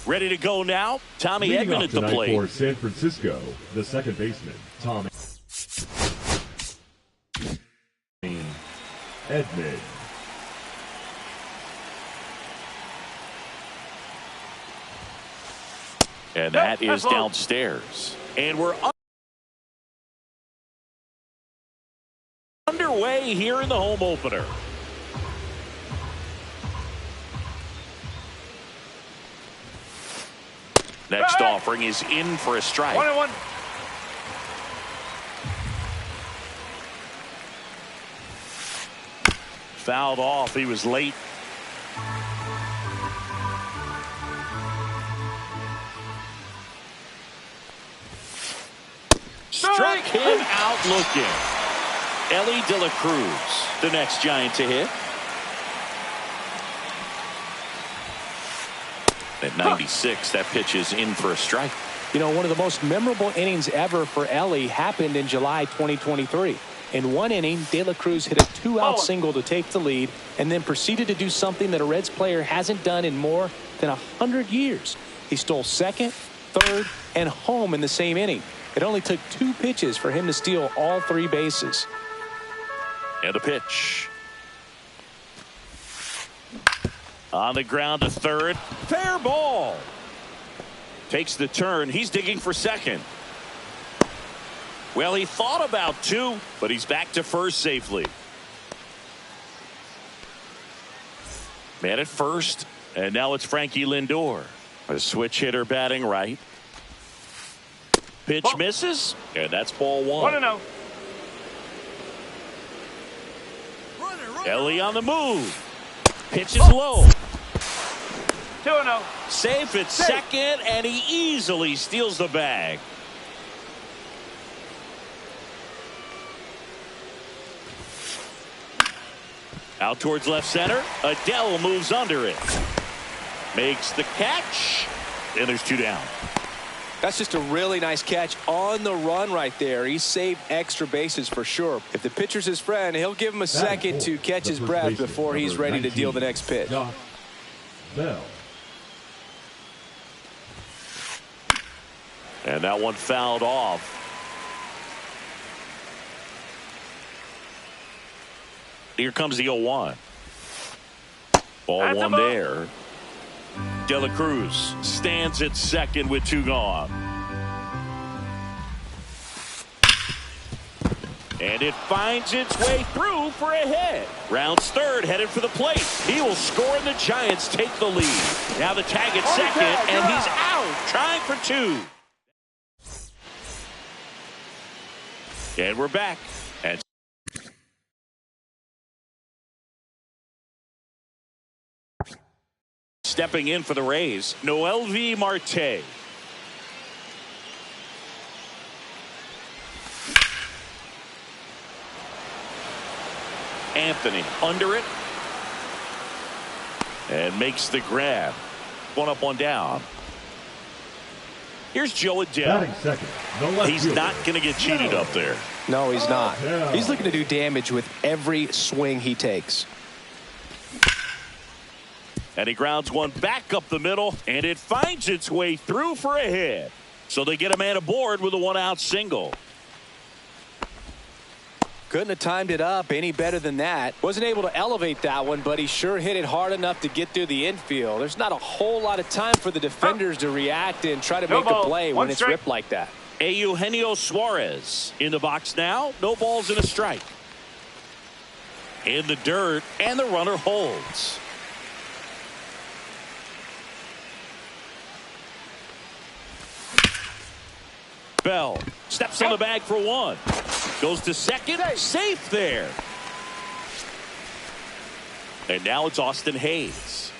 Ready to go now. Tommy Leading Edman off at the tonight plate. For San Francisco, the second baseman, Tommy Edman. And that is downstairs. And we're underway here in the home opener. Next offering is in for a strike. 1-1. Fouled off. He was late. Struck him out looking. Ellie De La Cruz, the next Giant to hit. At 96, that pitch is in for a strike. You know, one of the most memorable innings ever for Ellie happened in July 2023. In one inning, De La Cruz hit a two-out single to take the lead and then proceeded to do something that a Reds player hasn't done in more than 100 years. He stole second, third, and home in the same inning. It only took 2 pitches for him to steal all 3 bases. And a pitch. On the ground to third. Fair ball. Takes the turn. He's digging for second. Well, he thought about 2, but he's back to first safely. Man at first, and now it's Frankie Lindor. A switch hitter batting right. Pitch misses, and that's ball 1. 1-0. Ellie on the move. Pitch is low. 2-0. Safe at second, and he easily steals the bag. Out towards left center. Adele moves under it. Makes the catch, and there's 2 down. That's just a really nice catch on the run right there. He saved extra bases for sure. If the pitcher's his friend, he'll give him a second to catch his breath before he's ready to deal the next pitch. Bell. And that one fouled off. Here comes the 0-1. Ball 1 there. De La Cruz stands at second with 2 gone. And it finds its way through for a hit. Rounds third, headed for the plate. He will score and the Giants take the lead. Now the tag at second, and he's out, trying for 2. And we're back. And stepping in for the Rays, Noelvi Marte. Anthony under it. And makes the grab. 1 up, 1 down. Here's Joe Adele. Batting second. The left He's fielder. not going to get cheated up there. No, he's not. No. He's looking to do damage with every swing he takes. And he grounds one back up the middle, and it finds its way through for a hit. So they get a man aboard with a 1-out single. Couldn't have timed it up any better than that. Wasn't able to elevate that one, but he sure hit it hard enough to get through the infield. There's not a whole lot of time for the defenders to react and try to make a play when it's ripped like that. Eugenio Suarez in the box now. No balls and a strike. In the dirt, and the runner holds. Bell steps on the bag for 1. Goes to second. Safe there. And now it's Austin Hayes.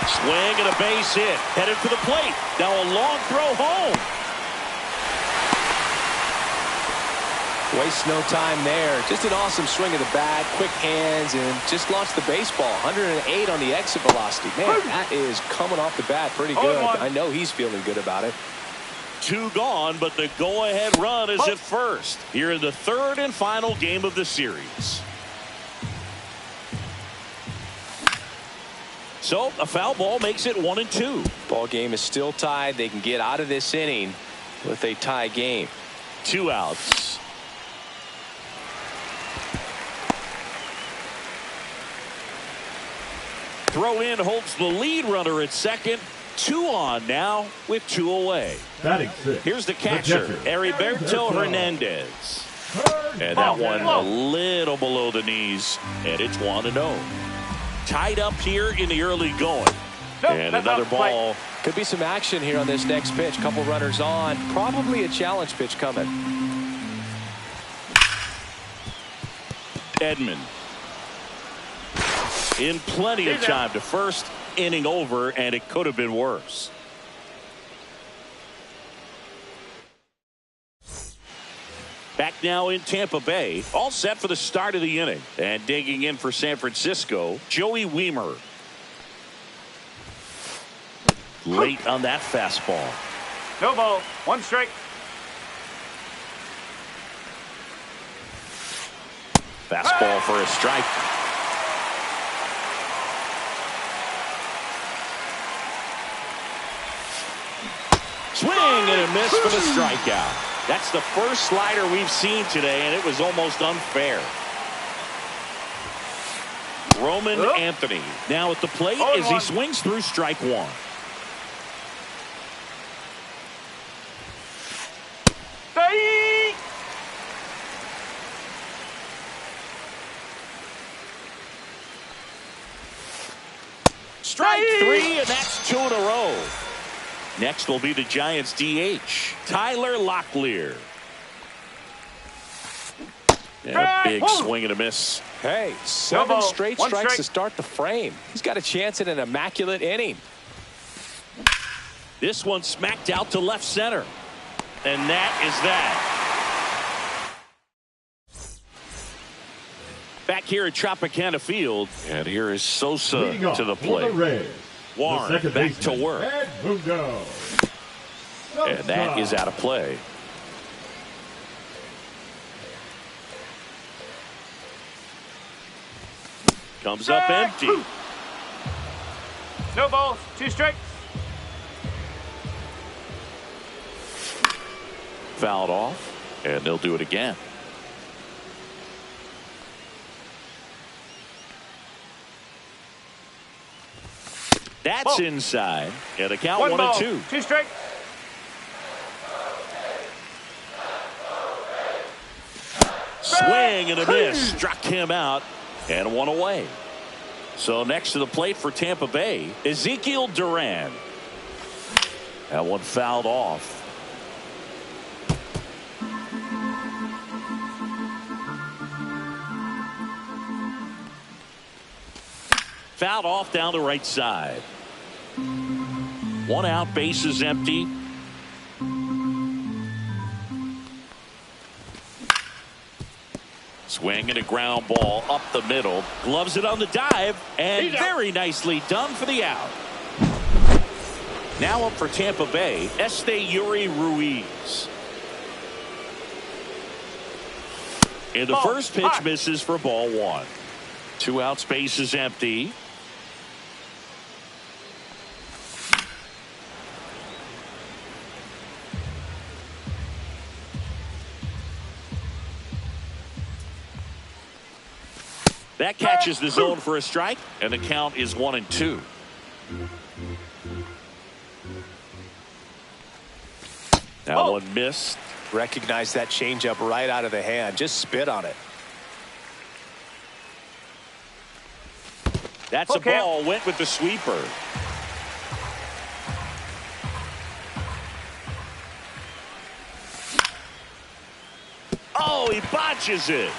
Swing and a base hit. Headed for the plate. Now a long throw home. Waste no time there. Just an awesome swing of the bat, quick hands, and just launched the baseball. 108 on the exit velocity. Man, that is coming off the bat pretty good. I know he's feeling good about it. 2 gone, but the go-ahead run is at first. Here in the 3rd and final game of the series. So a foul ball makes it 1-2. Ball game is still tied. They can get out of this inning with a tie game. 2 outs. Throw in holds the lead runner at second. 2 on now with 2 away. Batting sixth. Here's the catcher, Heriberto Hernandez. And that one a little below the knees, and it's 1-0. Tied up here in the early going. And another ball. Could be some action here on this next pitch. Couple runners on. Probably a challenge pitch coming. Edman. In plenty of time to first. Inning over, and it could have been worse. Back now in Tampa Bay, all set for the start of the inning. And digging in for San Francisco, Joey Wiemer. Late on that fastball. No ball. 1 strike. Fastball for a strike. Swing and a miss for the strikeout. That's the first slider we've seen today, and it was almost unfair. Roman Anthony now at the plate as he swings through strike 1. Strike 3, and that's 2 in a row. Next will be the Giants DH, Tyler Locklear. And a big swing and a miss. Hey, 7 straight strikes to start the frame. He's got a chance at an immaculate inning. This one smacked out to left center. And that is that. Back here at Tropicana Field. And here is Sosa to the plate. Warren back to work. And that is out of play. Comes up empty. No balls. 2 strikes. Fouled off. And they'll do it again. That's inside. And the count 1-2. 2 strikes. Swing and a miss. Struck him out. And 1 away. So next to the plate for Tampa Bay, Ezekiel Duran. That one fouled off. Fouled off down the right side. 1 out, base is empty. Swing and a ground ball up the middle. Gloves it on the dive, and very nicely done for the out. Now up for Tampa Bay, Esteury Ruiz. And the first pitch misses for ball 1. 2 outs, base is empty. That catches the zone for a strike, and the count is 1-2. That one missed. Recognize that changeup right out of the hand. Just spit on it. That's a ball. Went with the sweeper. Oh, he botches it.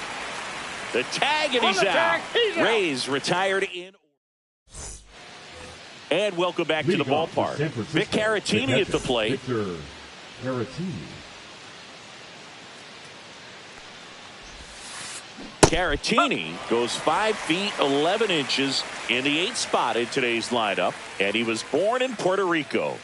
The tag, and he's out. Rays retired in. And welcome back to the ballpark. Vic Caratini at the plate. Victor Caratini. Caratini goes 5 feet 11 inches in the 8th spot in today's lineup, and he was born in Puerto Rico.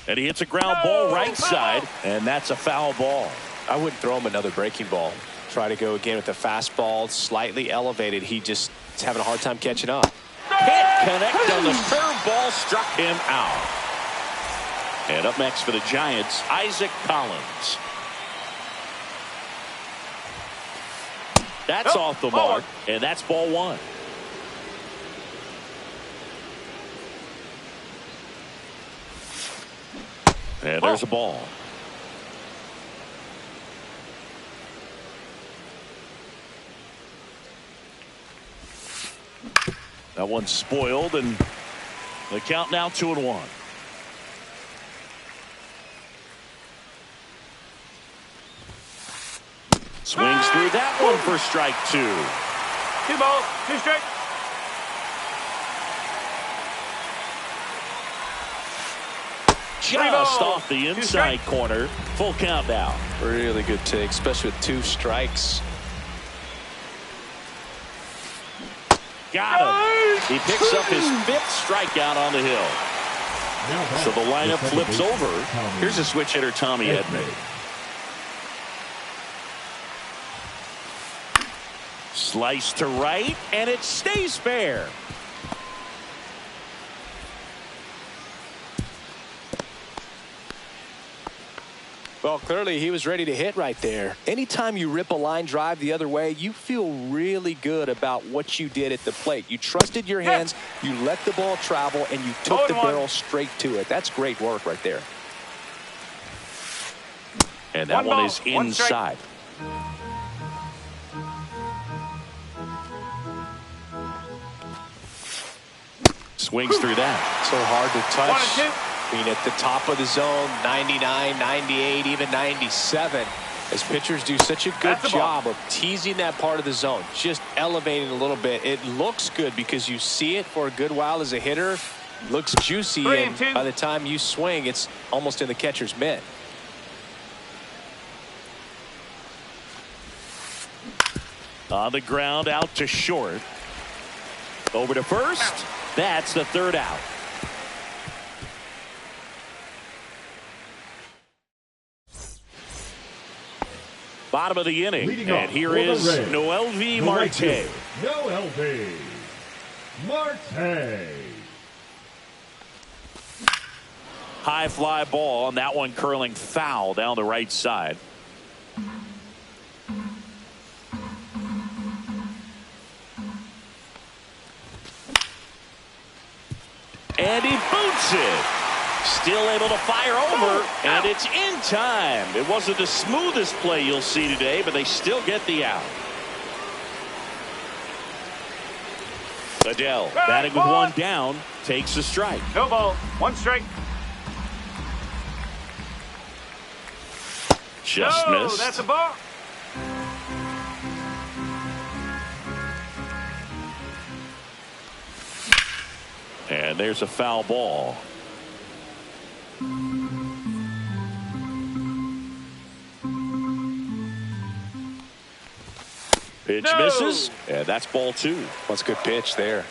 And he hits a ground ball right side, and that's a foul ball. I wouldn't throw him another breaking ball. try to go again with the fastball slightly elevated. He just is having a hard time catching up. Can't connect on the curveball, struck him out. And up next for the Giants, Isaac Collins. That's off the mark, and that's ball one. And there's a ball. That one's spoiled, and the count now 2-1. Swings through that one for strike two. 2 balls, 2 strikes. Just off the inside corner. Full count now. Really good take, especially with 2 strikes. Got him. He picks up his 5th strikeout on the hill. So the lineup flips over. Here's a switch hitter, Tommy Edman. Slice to right, and it stays fair. Well, clearly he was ready to hit right there. Anytime you rip a line drive the other way, you feel really good about what you did at the plate. You trusted your hands, you let the ball travel, and you took the barrel straight to it. That's great work right there. And that one is inside. Swings through that. So hard to touch. Being at the top of the zone, 99, 98, even 97. As pitchers do such a good job of teasing that part of the zone, just elevating a little bit. It looks good because you see it for a good while as a hitter. Looks juicy, and by the time you swing, it's almost in the catcher's mitt. On the ground, out to short. Over to first. That's the 3rd out. Bottom of the inning, and here is MLB Marte. MLB Marte. High fly ball, and that one curling foul down the right side. And he boots it. Still able to fire over, and it's in time. It wasn't the smoothest play you'll see today, but they still get the out. Adele, batting with 1 down, takes a strike. No ball, 1 strike. Just missed. That's a ball. And there's a foul ball. Pitch misses, and that's ball 2. That's a good pitch there.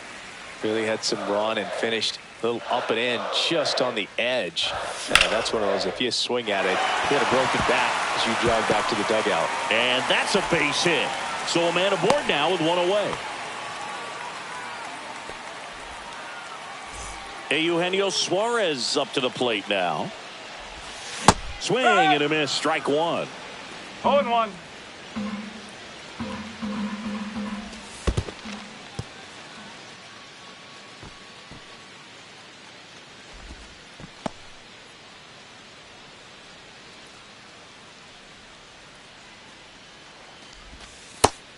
Really had some run and finished a little up and in just on the edge. And that's one of those, if you swing at it, you had a broken bat as you drive back to the dugout. And that's a base hit. So a man aboard now with 1 away. Eugenio Suarez up to the plate now. Swing and a miss, strike 1. 0-1.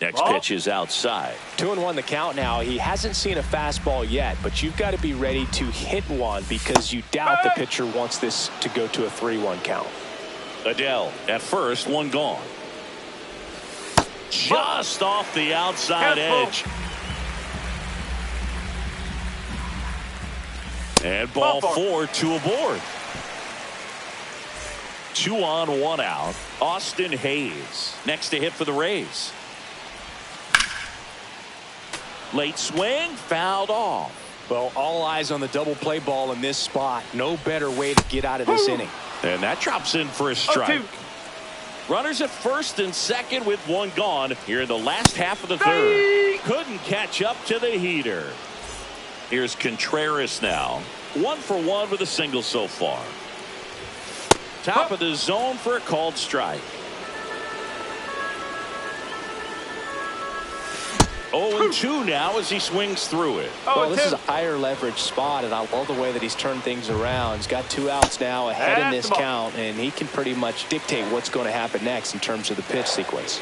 Next pitch is outside. 2-1 the count now. He hasn't seen a fastball yet, but you've got to be ready to hit one because you doubt the pitcher wants this to go to a 3-1 count. Adele at first, 1 gone. Just off the outside edge. And ball 4, 2 aboard. 2 on, 1 out. Austin Hayes next to hit for the Rays. Late swing, fouled off. Well, all eyes on the double play ball in this spot. No better way to get out of this inning. And that drops in for a strike. Runners at first and second with one gone here in the last half of the third. Couldn't catch up to the heater. Here's Contreras now. 1 for 1 with a single so far. Top of the zone for a called strike. 0-2 now as he swings through it. Well, this is a higher leverage spot, and I love the way that he's turned things around. He's got 2 outs now ahead in this count, and he can pretty much dictate what's going to happen next in terms of the pitch sequence.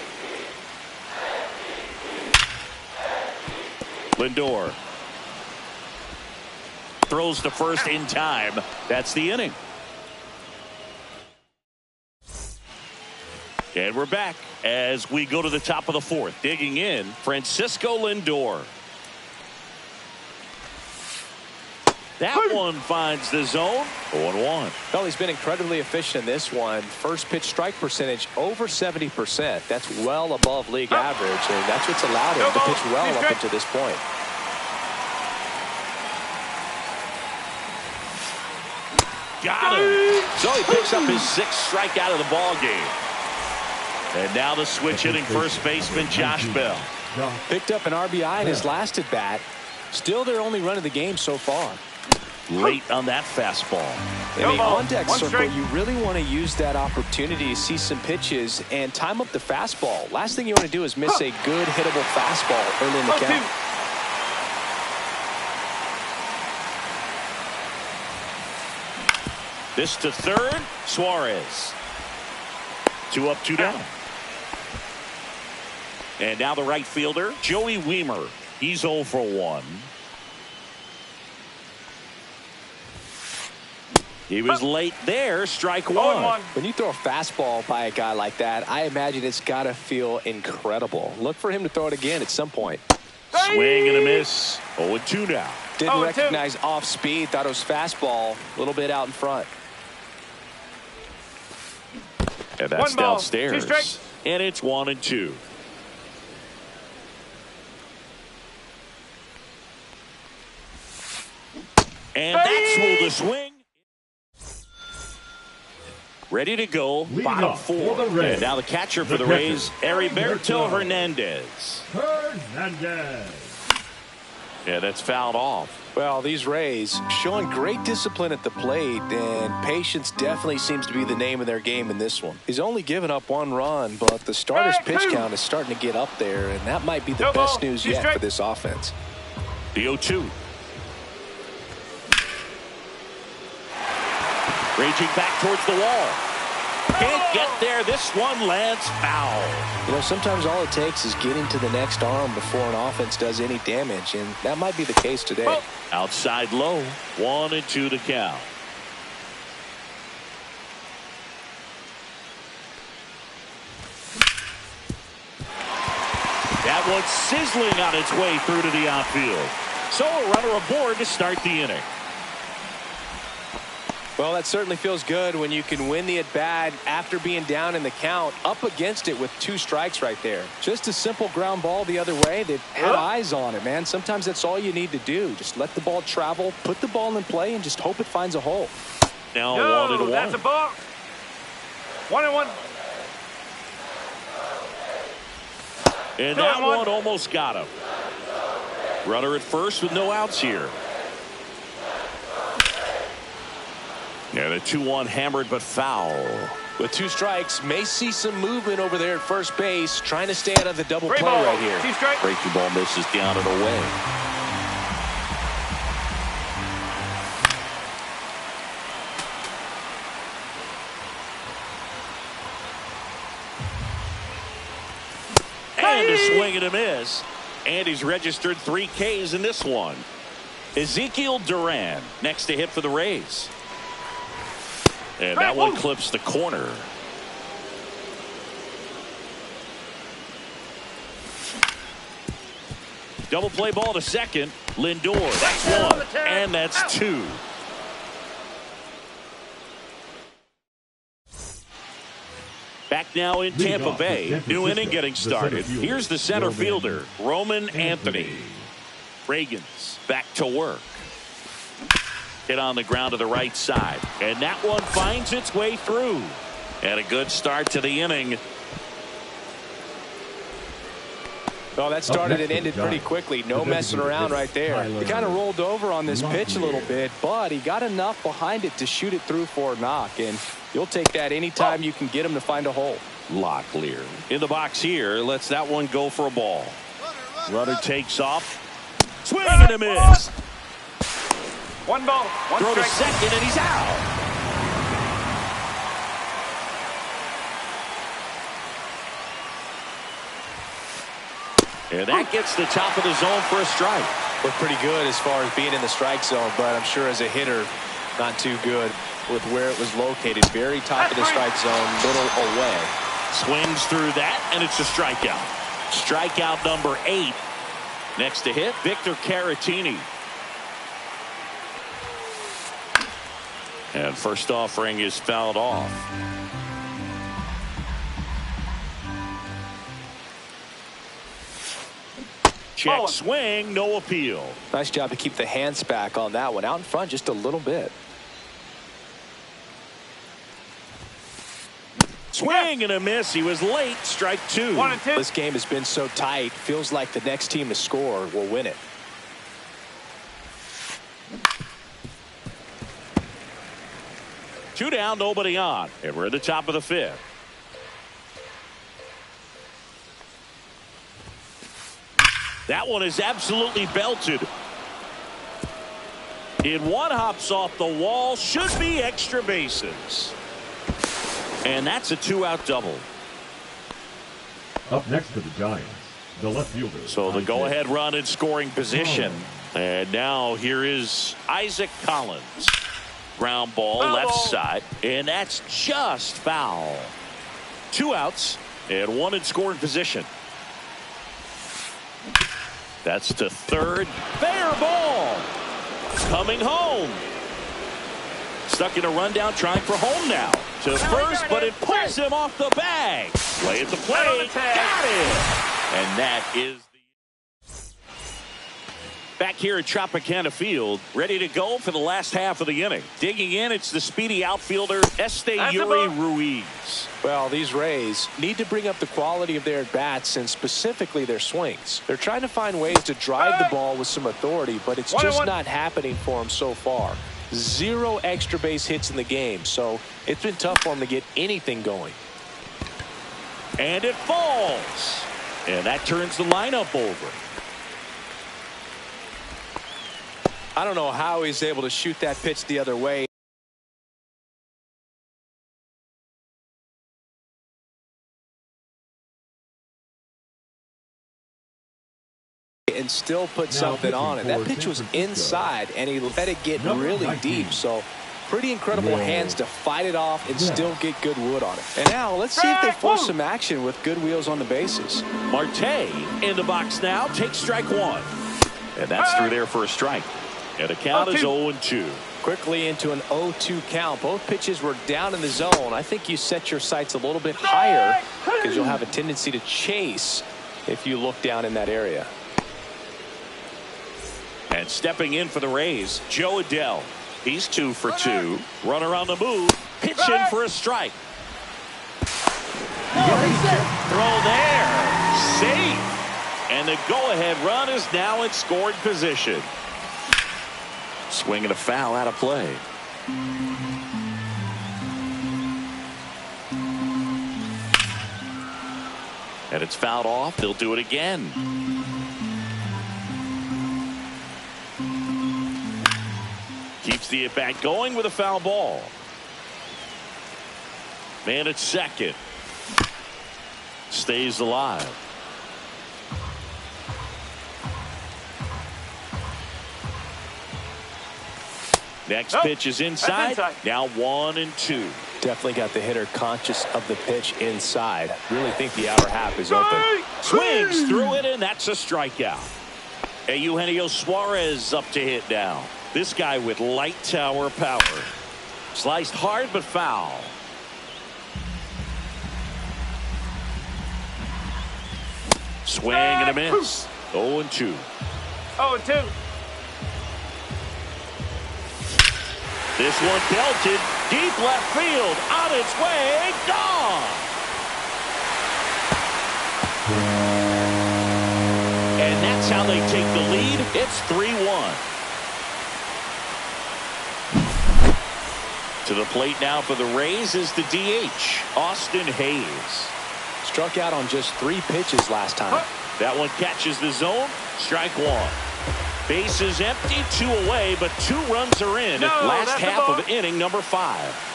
Lindor throws to first in time. That's the inning. And we're back as we go to the top of the fourth. Digging in, Francisco Lindor. That one finds the zone. 0-1. Well, he's been incredibly efficient in this one. First pitch strike percentage over 70%. That's well above league average, and that's what's allowed him to pitch well up until this point. Got him. So he picks up his 6th strikeout of the ball game. And now the switch hitting first baseman Josh Bell. Picked up an RBI in his last at bat. Still their only run of the game so far. Late on that fastball. In the on-deck circle, you really want to use that opportunity to see some pitches and time up the fastball. Last thing you want to do is miss a good hittable fastball early in the count. This to third, Suarez. 2 up, 2 down. And now the right fielder, Joey Wiemer. He's 0 for 1. He was late there, strike 1. When you throw a fastball by a guy like that, I imagine it's got to feel incredible. Look for him to throw it again at some point. Swing and a miss. 0-2 now. Didn't recognize off speed, thought it was fastball, a little bit out in front. And that's downstairs. And it's 1-2. And that's full to swing. Ready to go. Bottom 4. And now the catcher for the Rays, Heriberto Hernandez. Yeah, that's fouled off. Well, these Rays showing great discipline at the plate, and patience definitely seems to be the name of their game in this one. He's only given up 1 run, but the starter's pitch count is starting to get up there, and that might be the best news yet for this offense. The 0-2. Raging back towards the wall. Can't get there. This one lands foul. You know, sometimes all it takes is getting to the next arm before an offense does any damage, and that might be the case today. Outside low. 1-2 to count. That one's sizzling on its way through to the outfield. So a runner aboard to start the inning. Well, that certainly feels good when you can win the at-bat after being down in the count, up against it with 2 strikes right there. Just a simple ground ball the other way. They've had eyes on it, man. Sometimes that's all you need to do. Just let the ball travel, put the ball in play, and just hope it finds a hole. Now 1-1. That's a ball. 1-1. And that one almost got him. Runner at first with no outs here. And a 2-1 hammered but foul. With 2 strikes, may see some movement over there at first base, trying to stay out of the double play right here. Breaking ball misses down and away. And a swing and a miss. And he's registered 3 Ks in this one. Ezekiel Duran next to hit for the Rays. And that one clips the corner. Double play ball to second. Lindor. That's 1. And that's 2. Back now in Tampa Bay. New inning getting started. Here's the center fielder, Roman Anthony. Reagan's back to work. Hit on the ground to the right side. And that one finds its way through. And a good start to the inning. Well, that started and ended pretty quickly. No messing around right there. He kind of rolled over on this pitch a little bit, but he got enough behind it to shoot it through for a knock. And you'll take that anytime you can get him to find a hole. Locklear in the box here. Lets that one go for a ball. Runner takes off. Swing and a miss. One ball. One Throw to strike. second, and he's out. And that gets the top of the zone for a strike. Looked pretty good as far as being in the strike zone, but I'm sure as a hitter, not too good with where it was located. Very top of the strike zone, little away. Swings through that, and it's a strikeout. Strikeout number 8. Next to hit, Victor Caratini. And first offering is fouled off. Check swing, no appeal. Nice job to keep the hands back on that one. Out in front just a little bit. Swing and a miss. He was late. Strike 2. 1 and 2. This game has been so tight. Feels like the next team to score will win it. Two down, nobody on. And we're at the top of the 5th. That one is absolutely belted. In one, hops off the wall. Should be extra bases. And that's a 2-out double. Up next to the Giants, the left fielder. So the go-ahead run in scoring position. And now here is Isaac Collins. Ground ball left side. And that's just foul. 2 outs and 1 in scoring position. That's to third. Fair ball. Coming home. Stuck in a rundown, trying for home now. To first, but it pulls him off the bag. Play at the plate. Got it. And that is back here at Tropicana Field, ready to go for the last half of the inning. Digging in, it's the speedy outfielder, Esteury Ruiz. Well, these Rays need to bring up the quality of their at-bats and specifically their swings. They're trying to find ways to drive the ball with some authority, but it's just not happening for them so far. 0 extra base hits in the game, so it's been tough for them to get anything going. And it falls. And that turns the lineup over. I don't know how he's able to shoot that pitch the other way. And still put something on it. That pitch was inside, and he let it get really deep. So pretty incredible hands to fight it off and still get good wood on it. And now let's see if they force some action with good wheels on the bases. Marte in the box now. Takes strike 1. And that's through there for a strike. And the count is 0-2. Quickly into an 0-2 count. Both pitches were down in the zone. I think you set your sights a little bit higher because you'll have a tendency to chase if you look down in that area. And stepping in for the Rays, Joe Adell. He's 2 for 2. Runner on the move. Pitching for a strike. Throw there. Safe. And the go-ahead run is now in scoring position. Swinging a foul out of play. And it's fouled off. They'll do it again. Keeps the at-bat going with a foul ball. Man at second. Stays alive. Next pitch is inside. Now 1-2. Definitely got the hitter conscious of the pitch inside. Really think the outer half is open. Swings through it, and that's a strikeout. Eugenio Suarez up to hit now. This guy with light tower power. Sliced hard but foul. Swing and a miss. 0-2. 0-2. This one belted deep left field. On its way, gone. And that's how they take the lead. It's 3-1. To the plate now for the Rays is the DH, Austin Hayes. Struck out on just 3 pitches last time. That one catches the zone. Strike one. Bases empty, 2 away, but 2 runs are in. No, last half of inning number 5.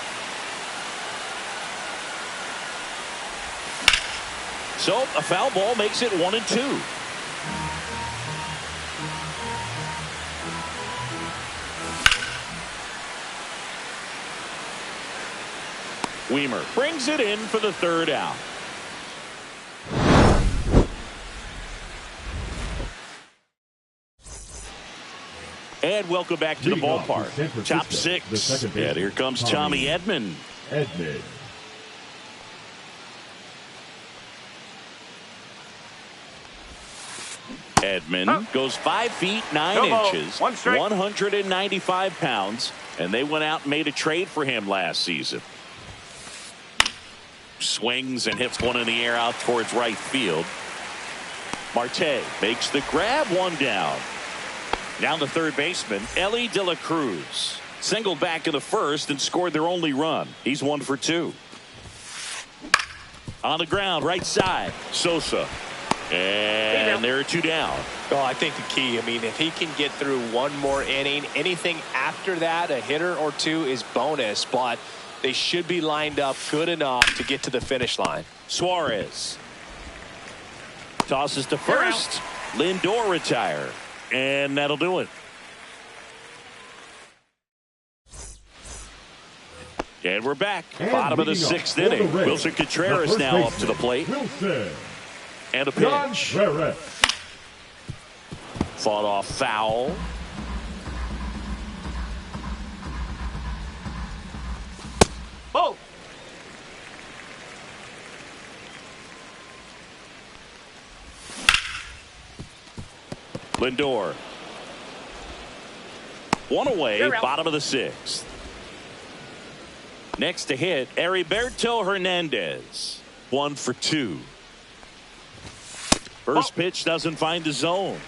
So a foul ball makes it 1-2. Weimer brings it in for the 3rd out. And welcome back to the ballpark. Top 6. And here comes Tommy Edman. Edman goes 5 feet 9 inches, 195 pounds, and they went out and made a trade for him last season. Swings and hits one in the air out towards right field. Marte makes the grab, 1 down. Now the third baseman, Elly De La Cruz, singled back in the 1st and scored their only run. He's 1 for 2. On the ground, right side, Sosa. And there are 2 down. Well, I think the key, if he can get through 1 more inning, anything after that, a hitter or 2 is bonus, but they should be lined up good enough to get to the finish line. Suarez tosses to first. Lindor retire. And that'll do it. And we're back. Bottom of the 6th inning. Wilson Contreras now up to the plate. And a pitch. Fought off foul. Oh! Lindor. 1 away, bottom of the 6th. Next to hit, Heriberto Hernandez. 1 for 2. First pitch doesn't find the zone.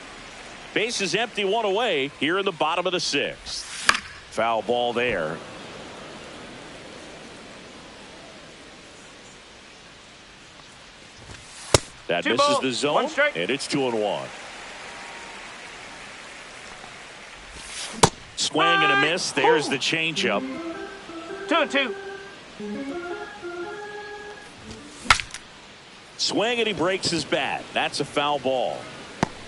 Base is empty, 1 away here in the bottom of the 6th. Foul ball there. That misses the zone, and it's 2-1. Swing and a miss. There's the changeup. 2-2. Swing and he breaks his bat. That's a foul ball.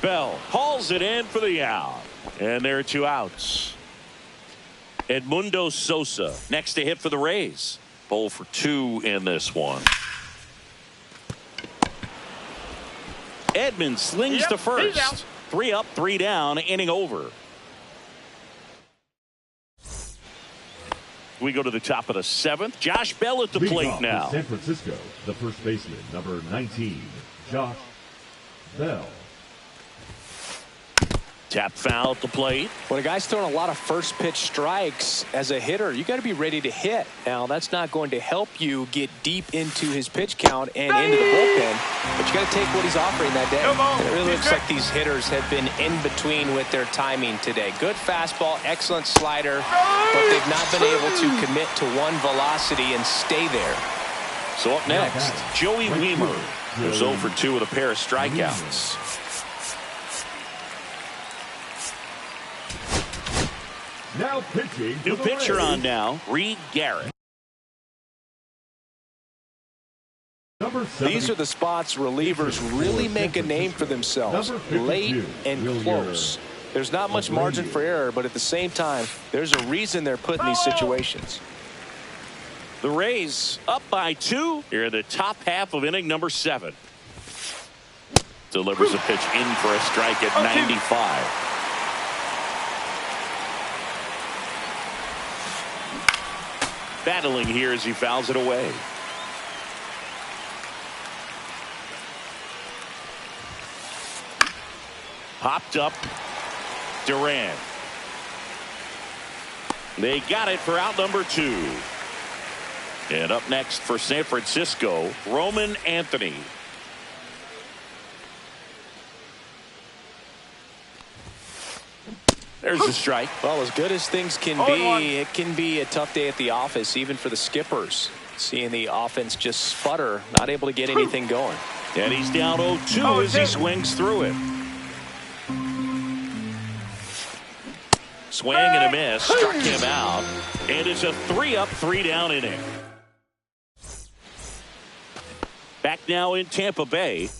Bell hauls it in for the out. And there are 2 outs. Edmundo Sosa next to hit for the Rays. 0 for 2 in this one. Edman slings to first. 3 up, 3 down, inning over. We go to the top of the 7th. Josh Bell at the plate now. San Francisco, the first baseman, number 19, Josh Bell. Tap foul at the plate. When a guy's throwing a lot of first pitch strikes as a hitter, you got to be ready to hit. Now, that's not going to help you get deep into his pitch count and into the bullpen, but you got to take what he's offering that day. It really looks like these hitters have been in between with their timing today. Good fastball, excellent slider, but they've not been able to commit to one velocity and stay there. So up next, Joey Weimer, who's 0 for 2 with a pair of strikeouts. Now pitching. New pitcher on now, Reed Garrett. These are the spots relievers really make a name for themselves, late and close. There's not much margin for error, but at the same time, there's a reason they're put in these situations. The Rays up by 2 here in the top half of inning number 7. Delivers a pitch in for a strike at 95. Battling here as he fouls it away. Popped up. Durant. They got it for out number 2. And up next for San Francisco, Roman Anthony. There's a strike. Well, as good as things can be, it can be a tough day at the office, even for the skippers. Seeing the offense just sputter, not able to get anything going. And he's down 0-2 as he swings through it. Swing and a miss, struck him out. And it's a 3-up, 3-down inning. Back now in Tampa Bay.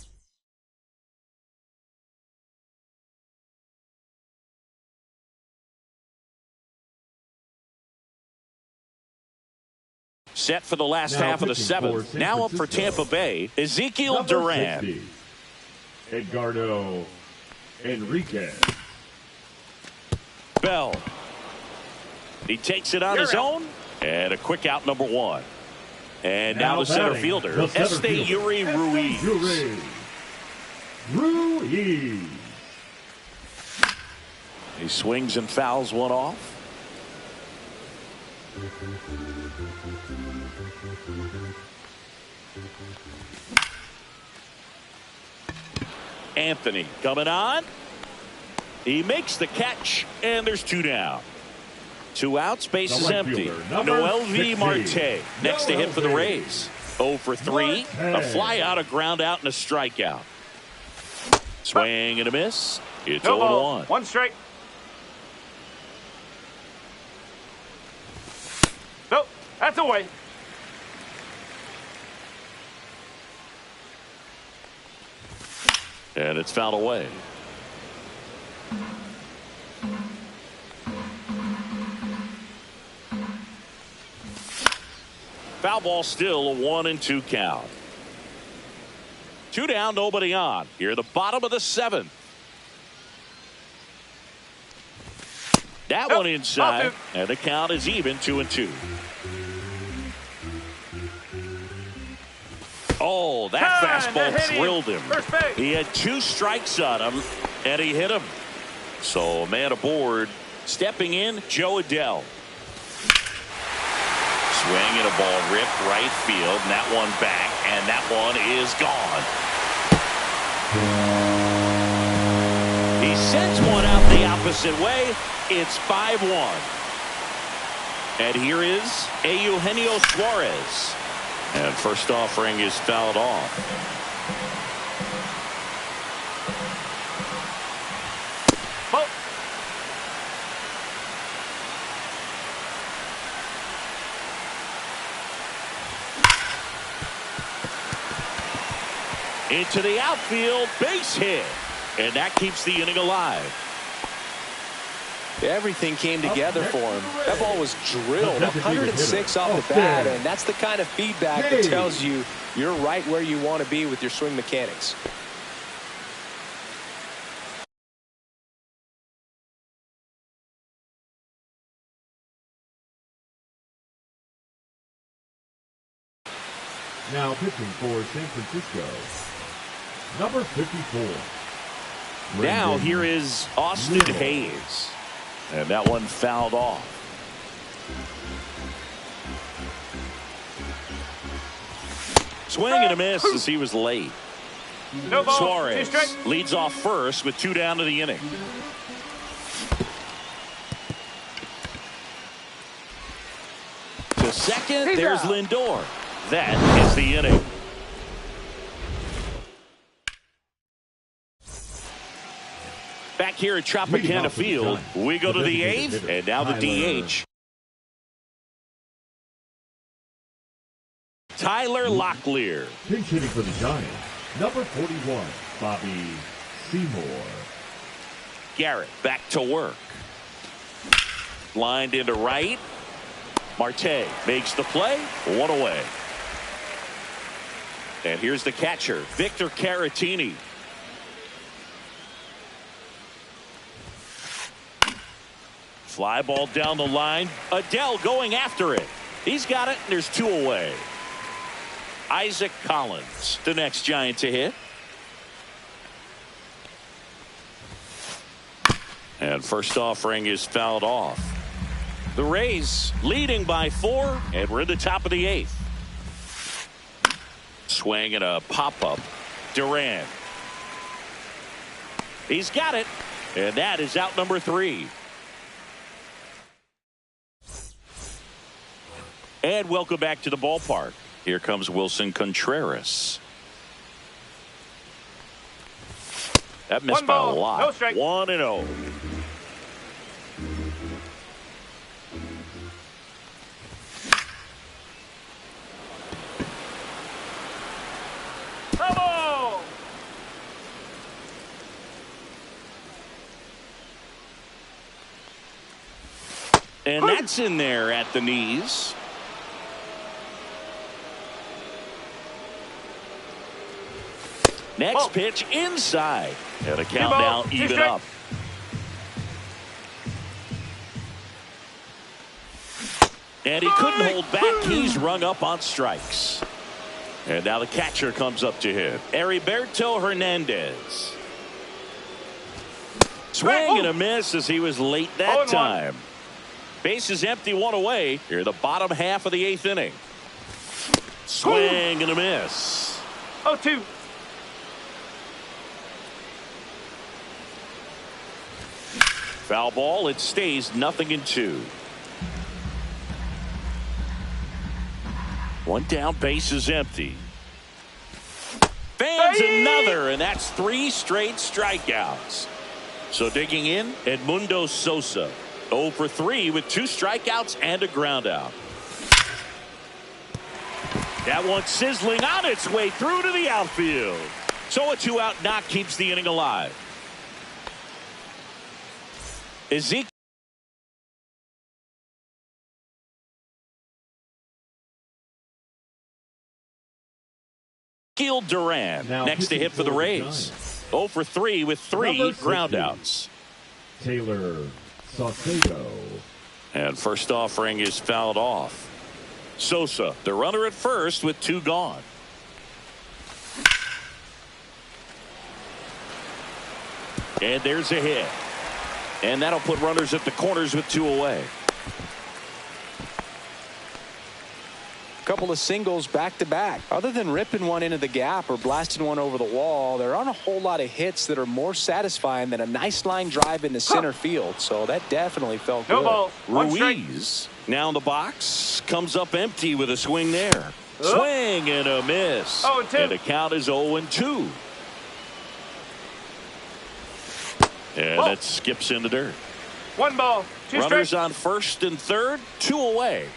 Set for the last half of the 7th. Now up for Tampa Bay, Ezekiel Duran. Edgardo Enriquez. Bell. He takes it on his own. And a quick out, number 1. And now the center fielder, Esteury Ruiz. Ruiz. He swings and fouls one off. Anthony coming on. He makes the catch, and there's 2 down. 2 outs, base is empty. Noel V. Marte next to hit for the Rays. 0 for 3. A fly out, a ground out, and a strikeout. Swing and a miss. It's 0-1. 1 strike. Nope, that's away. And it's fouled away. Foul ball, still a 1-2 count. 2 down, nobody on. Here the bottom of the 7th. That one inside, and the count is even, 2-2. Oh, that fastball thrilled him. He had 2 strikes on him, and he hit him. So, man aboard. Stepping in, Joe Adell. Swing and a ball ripped right field, and that one back, and that one is gone. He sends one out the opposite way. It's 5-1. And here is Eugenio Suarez. And first offering is fouled off. Into the outfield, base hit. And that keeps the inning alive. Everything came together for him. That ball was drilled 106 off the bat, and that's the kind of feedback that tells you you're right where you want to be with your swing mechanics. Now pitching for San Francisco, number 54. Now here is Austin Hayes. And that one fouled off. Swing and a miss as he was late. No ball. Suarez leads off first with 2 down to the inning. To second, there's Lindor. That is the inning. Back here at Tropicana Field, we go to the 8th, and now the DH. Tyler Locklear. Pinch hitting for the Giants, number 41, Bobby Seymour. Garrett back to work. Lined into right. Marte makes the play. 1 away. And here's the catcher, Victor Caratini. Fly ball down the line. Adell going after it. He's got it, and there's 2 away. Isaac Collins, the next Giant to hit. And first offering is fouled off. The Rays leading by 4, and we're in the top of the 8th. Swing and a pop-up. Duran. He's got it, and that is out number 3. And welcome back to the ballpark. Here comes Wilson Contreras. That missed by a lot. No strike. 1-0. Bravo! And that's in there at the knees. Next pitch inside. And a count now even up. And he couldn't hold back. He's rung up on strikes. And now the catcher comes up to him. Heriberto Hernandez. Swing and a miss as he was late that time. Base is empty, 1 away. Here, the bottom half of the 8th inning. Swing and a miss. 0-2. Foul ball. It stays 0-2. 1 down, base is empty. Fans another, and that's 3 straight strikeouts. So digging in, Edmundo Sosa. 0 for 3 with 2 strikeouts and a ground out. That one sizzling on its way through to the outfield. So a 2-out knock keeps the inning alive. Ezekiel Duran now next to hit for the Rays. 0 for 3 with 3 groundouts. Taylor Saucedo. And first offering is fouled off. Sosa, the runner at first with 2 gone. And there's a hit. And that'll put runners at the corners with 2 away. Couple of singles back to back. Other than ripping one into the gap or blasting one over the wall, there aren't a whole lot of hits that are more satisfying than a nice line drive into center field. So that definitely felt No good. ball. Ruiz now in the box, comes up empty with a swing there. Swing and a miss. 0-2. And the count is 0-2. And that skips in the dirt. 1 ball. 2 Runners strikes. on first and third, 2 away.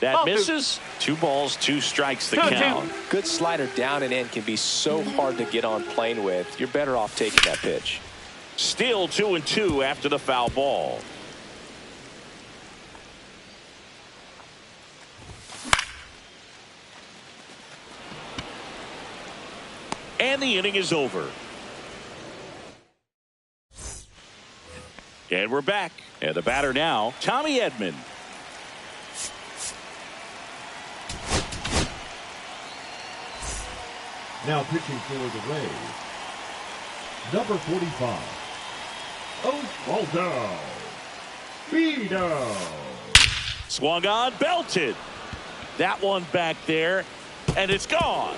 That misses. 2 balls, 2 strikes the 2-2. count. Good slider down and in can be so hard to get on plane with. You're better off taking that pitch. Still 2-2 after the foul ball. And the inning is over. And we're back. And the batter now, Tommy Edman. Now pitching for the Rays, number 45, Osvaldo Vito. Swung on, belted. That one back there, and it's gone.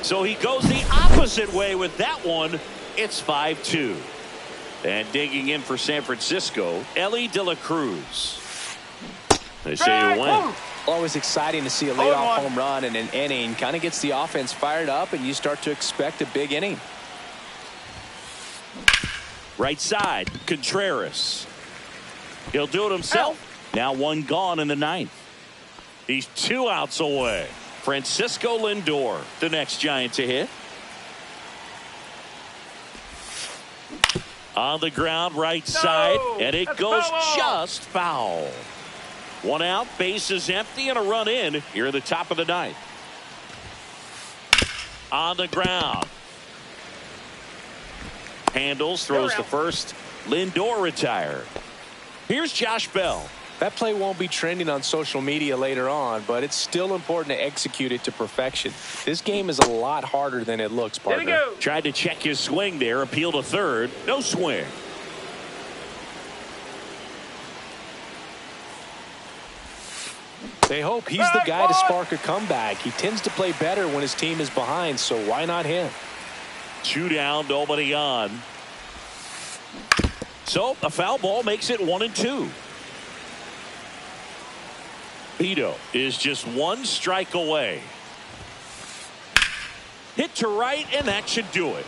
So he goes the opposite way with that one. It's 5-2. And digging in for San Francisco, Ellie De La Cruz. They say you win. Always exciting to see a leadoff home run in an inning. Kind of gets the offense fired up, and you start to expect a big inning. Right side, Contreras. He'll do it himself. Now 1 gone in the 9th. He's 2 outs away. Francisco Lindor, the next Giant to hit. On the ground, right side, and it goes just foul. 1 out, base is empty, and a run in here at the top of the 9th. On the ground. Handles, throws the first. Lindor retired. Here's Josh Bell. That play won't be trending on social media later on, but it's still important to execute it to perfection. This game is a lot harder than it looks, partner. There we go. Tried to check his swing there, appeal to third. No swing. They hope he's the guy to spark a comeback. He tends to play better when his team is behind, so why not him? 2 down, nobody on. So a foul ball makes it 1-2. Vito is just 1 strike away. Hit to right, and that should do it.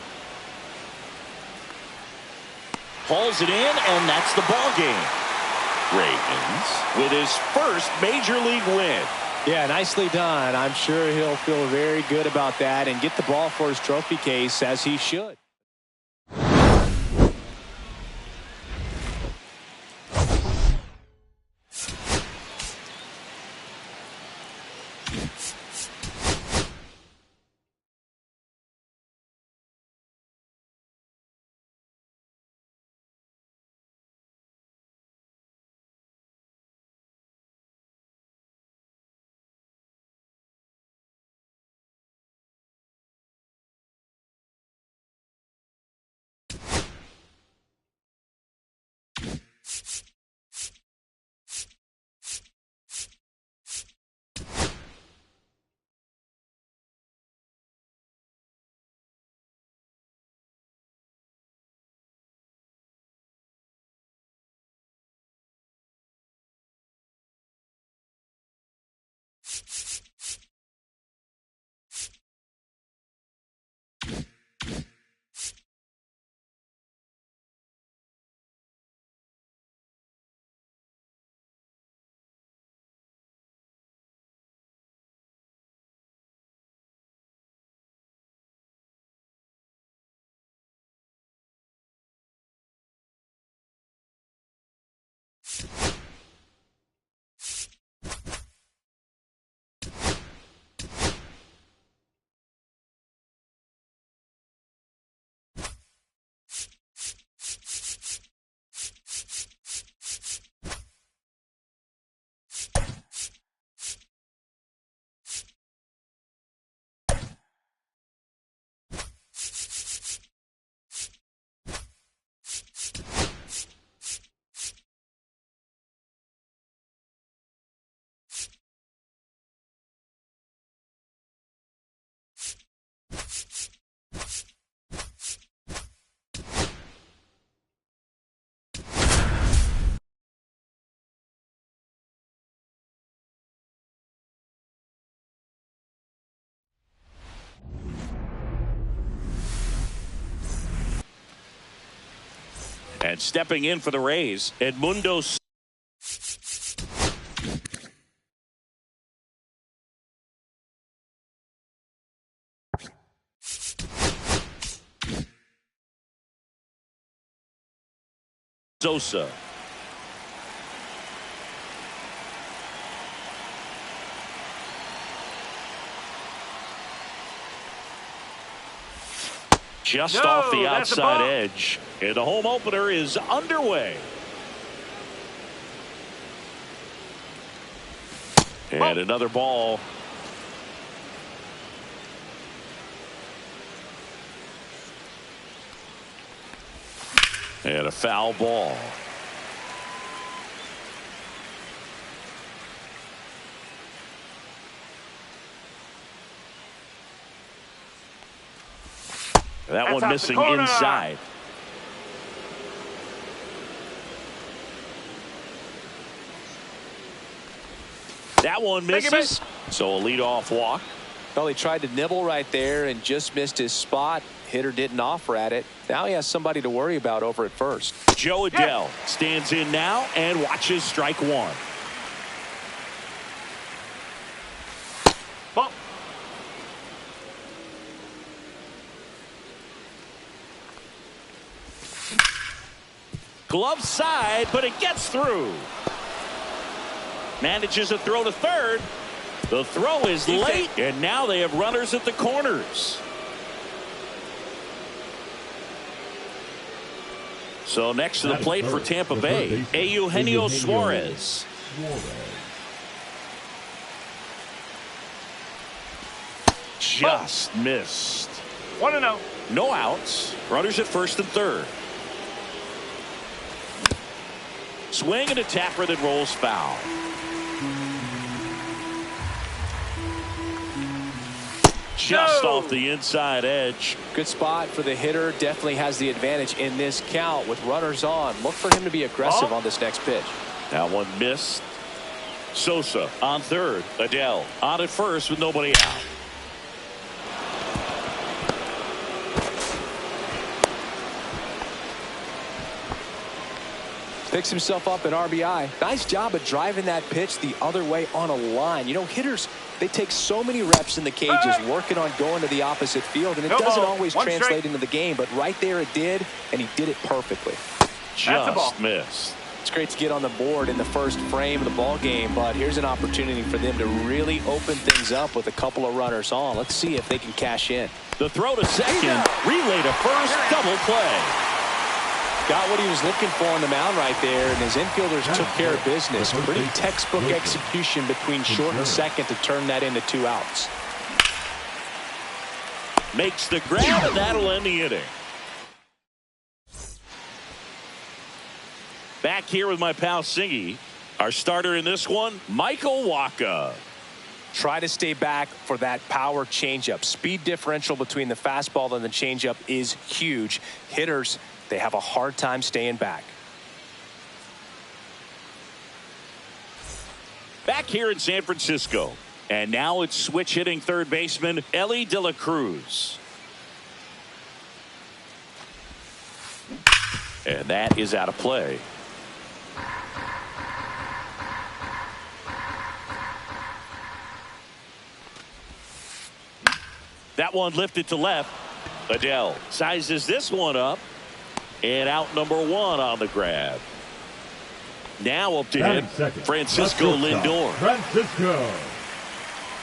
Hauls it in, and that's the ball game. Ravens with his first major league win. Yeah, nicely done. I'm sure he'll feel very good about that and get the ball for his trophy case, as he should. And stepping in for the Rays, Edmundo. Sosa. Just off the outside edge. And the home opener is underway. And another ball. And a foul ball. That one missing inside. That one misses. So a leadoff walk. Well, he tried to nibble right there and just missed his spot. Hitter didn't offer at it. Now he has somebody to worry about over at first. Joe Adell stands in now and watches strike one. Ball. Glove side, but it gets through. Manages a throw to third. The throw is late, and now they have runners at the corners. So next to the plate for Tampa Bay, Eugenio Suarez. Just missed. 1-0. No outs. Runners at first and third. Swing and a tapper that rolls foul. just off the inside edge. Good spot for the hitter. Definitely has the advantage in this count with runners on. Look for him to be aggressive on this next pitch. That one missed. Sosa on third. Adele on at first with nobody out. Picks himself up an RBI. Nice job of driving that pitch the other way on a line. You know, hitters, they take so many reps in the cages working on going to the opposite field, and it doesn't always translate into the game, but right there it did, and he did it perfectly. Just missed. It's great to get on the board in the first frame of the ball game, but here's an opportunity for them to really open things up with a couple of runners on. Let's see if they can cash in. The throw to second, relay to first, double play. Got what he was looking for on the mound right there, and his infielders took care of business. Pretty textbook execution between short and second to turn that into 2 outs. Makes the grab, and that'll end the inning. Back here with my pal Singy. Our starter in this one, Michael Wacha. Try to stay back for that power changeup. Speed differential between the fastball and the changeup is huge. Hitters, they have a hard time staying back. Back here in San Francisco. And now it's switch hitting third baseman Elly De La Cruz. And that is out of play. That one lifted to left. Adele sizes this one up. And out number 1 on the grab. Now up to hit Francisco Lindor. Francisco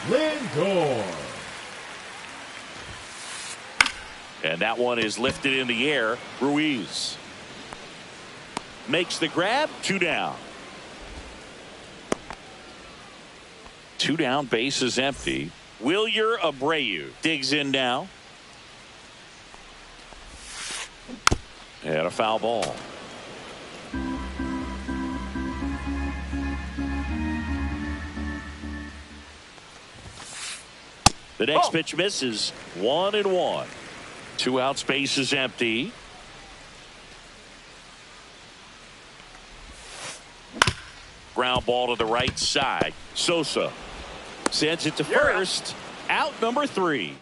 Lindor. And that one is lifted in the air. Ruiz makes the grab. 2 down. 2 down, base is empty. Wilyer Abreu digs in now. And a foul ball. The next pitch misses. 1-1. 2 outs, base is empty. Ground ball to the right side. Sosa sends it to first. Out number 3.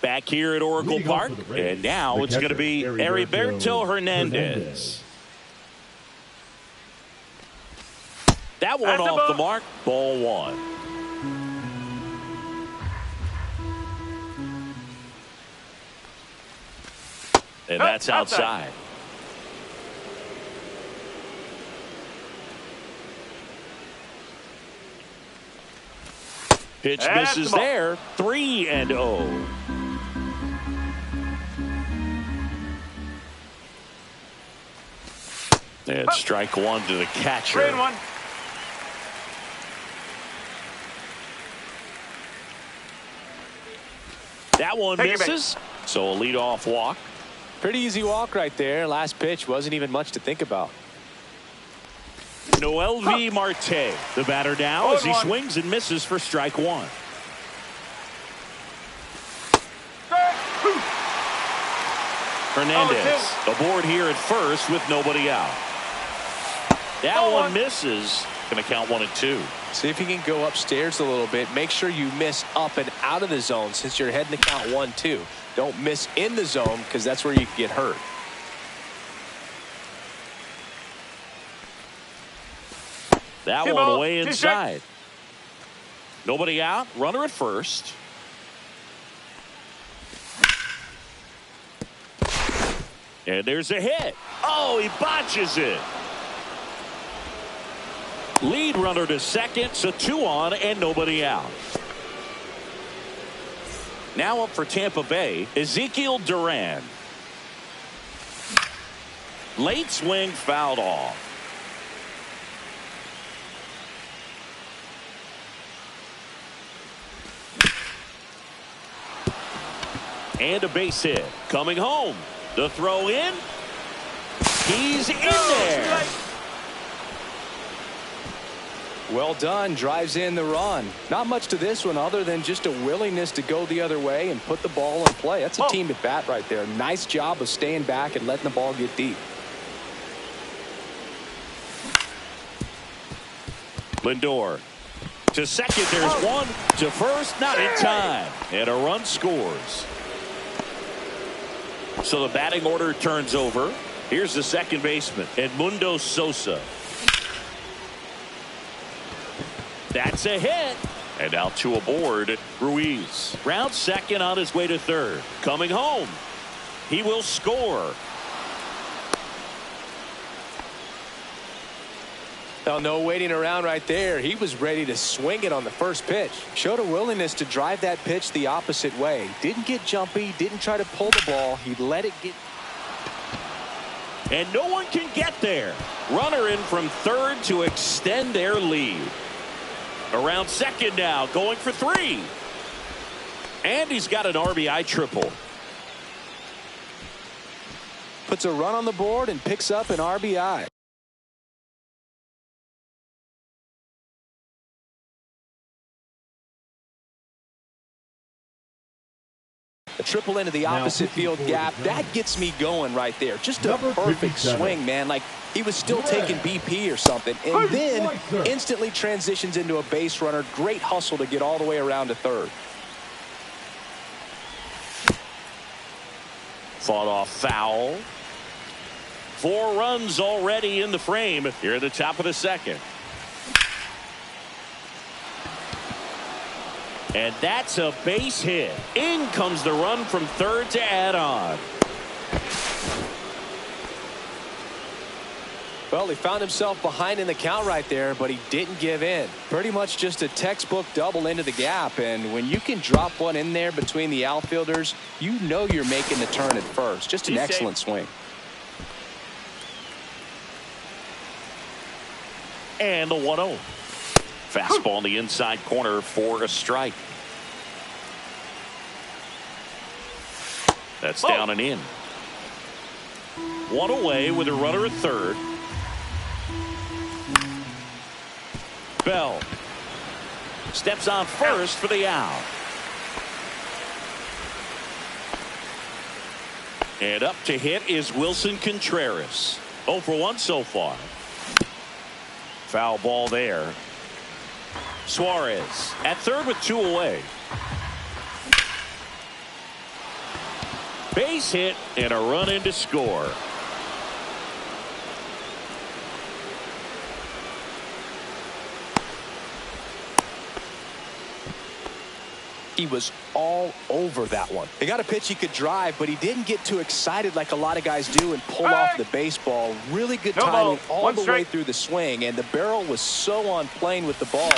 Back here at Oracle Park, and now it's going to be Heriberto Hernandez. That one off the mark. Ball 1. And that's outside. Pitch misses there. 3-0. And strike 1 to the catcher. 3-1. That one misses. So a leadoff walk. Pretty easy walk right there. Last pitch wasn't even much to think about. Noel V. Marte, the batter now as he swings and misses for strike 1. Hernandez aboard here at first with nobody out. That one misses. Going to count 1 and 2. See if you can go upstairs a little bit. Make sure you miss up and out of the zone since you're heading to count 1-2. Don't miss in the zone because that's where you can get hurt. That one away inside. Nobody out. Runner at first. And there's a hit. Oh, he botches it. Lead runner to second, so 2 on and nobody out. Now up for Tampa Bay, Ezekiel Duran. Late swing fouled off. And a base hit. Coming home. The throw in. He's in there. Well done. Drives in the run. Not much to this one other than just a willingness to go the other way and put the ball in play. That's a team at bat right there. Nice job of staying back and letting the ball get deep. Lindor to second. There's one. To first, not in time. And a run scores. So the batting order turns over. Here's the second baseman, Edmundo Sosa. That's a hit. And now two aboard. Ruiz. Round second on his way to third. Coming home. He will score. Well, no waiting around right there. He was ready to swing it on the first pitch. Showed a willingness to drive that pitch the opposite way. Didn't get jumpy. Didn't try to pull the ball. He let it get. And no one can get there. Runner in from third to extend their lead. Around second now, going for three. And he's got an RBI triple. Puts a run on the board and picks up an RBI. A triple into the opposite field gap. That gets me going right there. Just a perfect swing, man. Like he was still taking BP or something. And then instantly transitions into a base runner. Great hustle to get all the way around to third. Fought off foul. 4 runs already in the frame here at the top of the second. And that's a base hit. In comes the run from third to add on. Well, he found himself behind in the count right there, but he didn't give in. Pretty much just a textbook double into the gap. And when you can drop one in there between the outfielders, you know you're making the turn at first. Just an excellent swing. And the 1-0. Fastball in the inside corner for a strike. That's down and in. One away with a runner at third. Bell steps on first for the out. And up to hit is Wilson Contreras. 0 for 1 so far. Foul ball there. Suarez at third with 2 away. Base hit and a run in to score. He was all over that one. He got a pitch he could drive, but he didn't get too excited like a lot of guys do and pull off the baseball. Really good timing all the way through the swing, and the barrel was so on plane with the ball.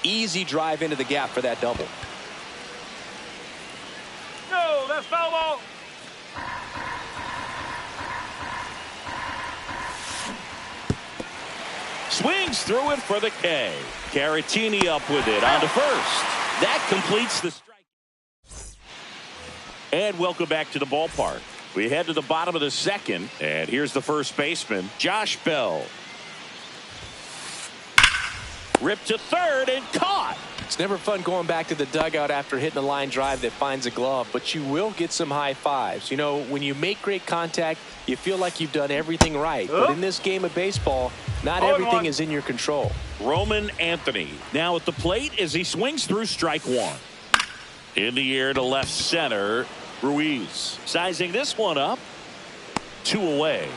Easy drive into the gap for that double. No, that's foul ball. Swings through it for the K. Caratini up with it on to first. That completes the strike. And welcome back to the ballpark. We head to the bottom of the second, and here's the first baseman, Josh Bell. Ripped to third and caught. It's never fun going back to the dugout after hitting a line drive that finds a glove, but you will get some high fives. You know, when you make great contact, you feel like you've done everything right. But in this game of baseball, not everything is in your control. Roman Anthony now at the plate as he swings through strike one. In the air to left center, Ruiz sizing this one up. 2 away.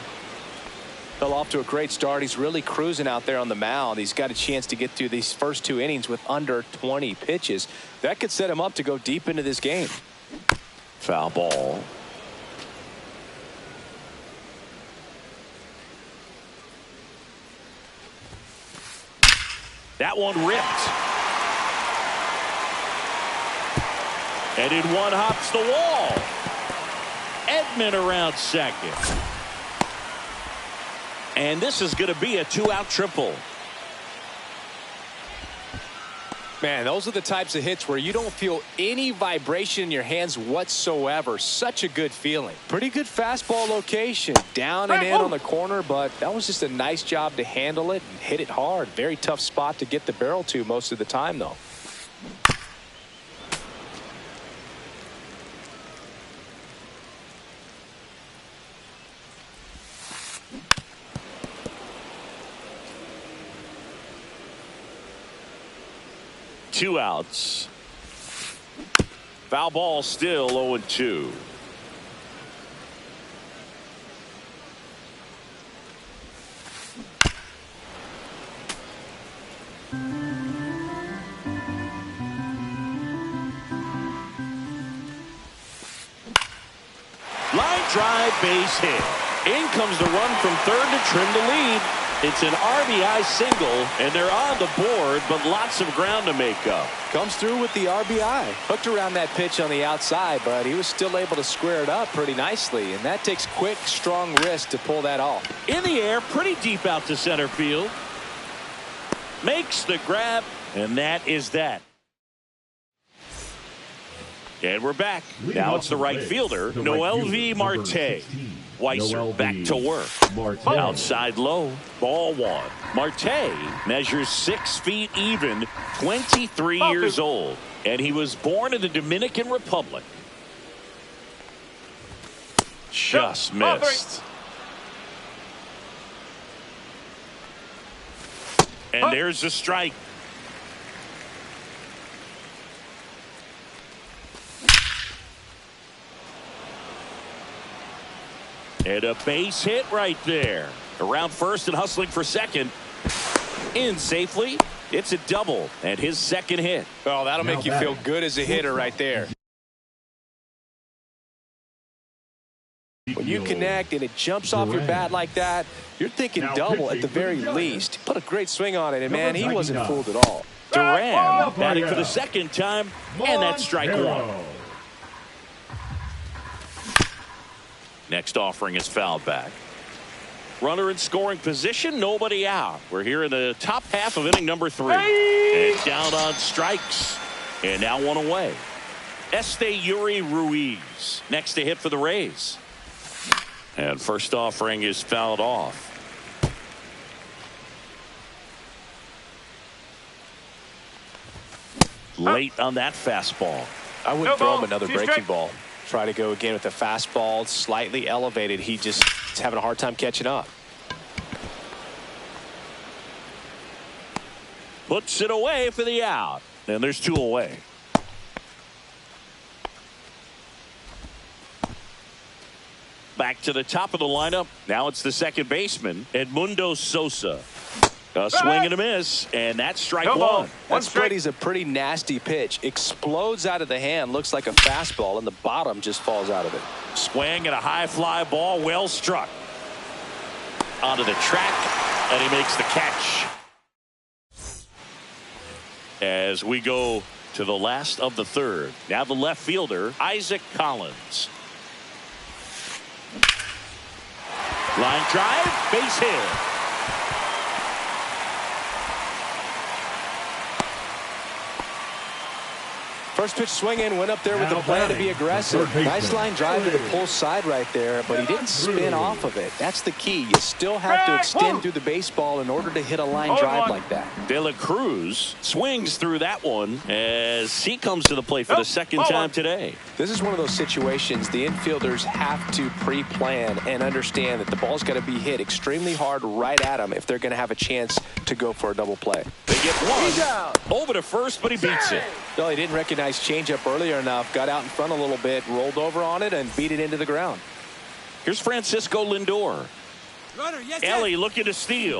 Fell off to a great start. He's really cruising out there on the mound. He's got a chance to get through these first 2 innings with under 20 pitches. That could set him up to go deep into this game. Foul ball. That one ripped. And in one hops the wall. Edman around second. And this is going to be a 2-out triple. Man, those are the types of hits where you don't feel any vibration in your hands whatsoever. Such a good feeling. Pretty good fastball location. Down and in on the corner, but that was just a nice job to handle it and hit it hard. Very tough spot to get the barrel to most of the time, though. Two outs. Foul ball, still 0-2. Line drive, base hit. In comes the run from third to trim the lead. It's an RBI single, and they're on the board, but lots of ground to make up. Comes through with the RBI. Hooked around that pitch on the outside, but he was still able to square it up pretty nicely, and that takes quick, strong wrist to pull that off. In the air, pretty deep out to center field. Makes the grab, and that is that. And we're back. Now it's the right fielder, Noel V. Marte. Weiser back to work. Outside low, ball one. Marte measures 6 feet even, 23 years old. And he was born in the Dominican Republic. Just missed. And there's the strike. And a base hit right there. Around first and hustling for second. In safely. It's a double and his second hit. Oh, that'll make you feel good as a hitter right there. When you connect and it jumps off your bat like that, you're thinking double at the very least. Put a great swing on it, and man, he wasn't fooled at all. Duran batting for the second time, and that's strike one. Next offering is fouled back. Runner in scoring position, nobody out. We're here in the top half of inning number 3. And down on strikes. And now one away. Yuri Ruiz next to hit for the Rays. And first offering is fouled off. Late on that fastball. I wouldn't throw him another breaking ball. Try to go again with the fastball, slightly elevated. He just is having a hard time catching up. Puts it away for the out. And there's 2 away. Back to the top of the lineup. Now it's the second baseman, Edmundo Sosa. A swing and a miss, and that's strike one. That spready's a pretty nasty pitch. Explodes out of the hand, looks like a fastball, and the bottom just falls out of it. Swing and a high fly ball, well struck. Onto the track, and he makes the catch. As we go to the last of the third. Now the left fielder, Isaac Collins. Line drive, base hit. First pitch swinging, went up there with the plan to be aggressive. Nice line drive to the pull side right there, but he didn't spin off of it. That's the key. You still have to extend through the baseball in order to hit a line drive like that. De La Cruz swings through that one as he comes to the plate for the second time today. This is one of those situations the infielders have to pre-plan and understand that the ball's got to be hit extremely hard right at them if they're going to have a chance to go for a double play. They get one over to first, but he beats it. No, he didn't recognize changeup earlier enough, got out in front a little bit, rolled over on it, and beat it into the ground. Here's Francisco Lindor. Ellie looking to steal.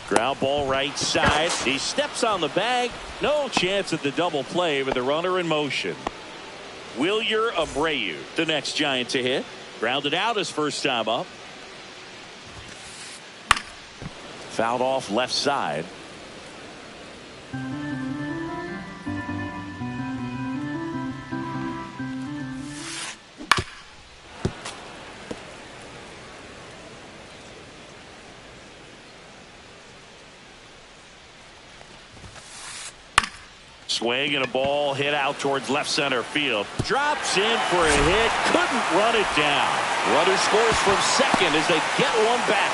Ground ball right side. He steps on the bag. No chance at the double play with the runner in motion. Wilyer Abreu, the next Giant to hit. Grounded out his first time up. Fouled off left side. Swing and a ball hit out towards left center field. Drops in for a hit. Couldn't run it down. Runner scores from second as they get one back.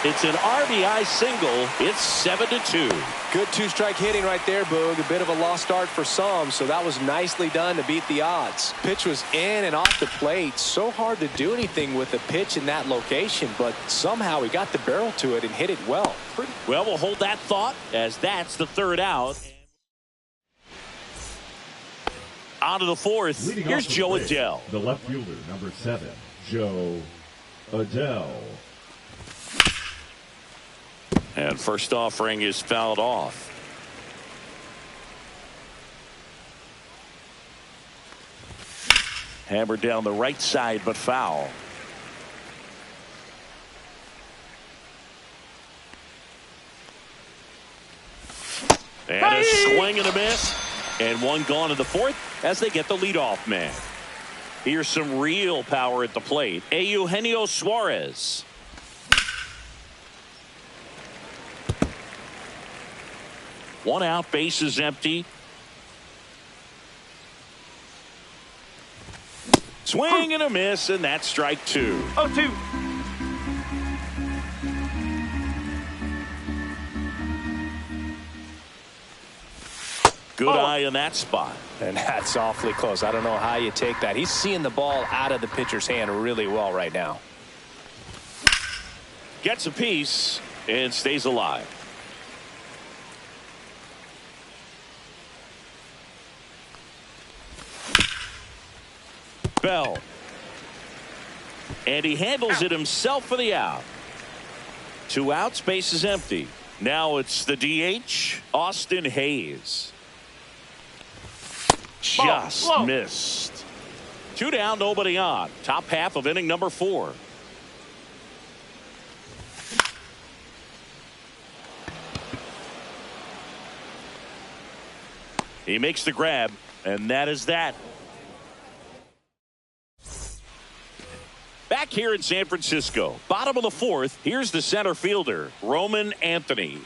It's an RBI single. It's 7-2. Good two-strike hitting right there, Boog. A bit of a lost start for some, so that was nicely done to beat the odds. Pitch was in and off the plate. So hard to do anything with the pitch in that location, but somehow he got the barrel to it and hit it well. Well, we'll hold that thought as that's the third out. On to the fourth. Leading Here's off the Joe plate, Adell. The left fielder, number 7, Joe Adell. And first offering is fouled off. Hammered down the right side, but foul. And a swing and a miss. And one gone in the fourth as they get the leadoff man. Here's some real power at the plate. Eugenio Suarez. One out, base is empty. Swing and a miss, and that's strike 2. 0-2. Good eye in that spot. And that's awfully close. I don't know how you take that. He's seeing the ball out of the pitcher's hand really well right now. Gets a piece and stays alive. Bell. And he handles it himself for the out. 2 outs, base is empty. Now it's the DH, Austin Hayes. Just missed. 2 down, nobody on. Top half of inning number 4. He makes the grab, and that is that. Back here in San Francisco, bottom of the 4th, here's the center fielder, Roman Anthony.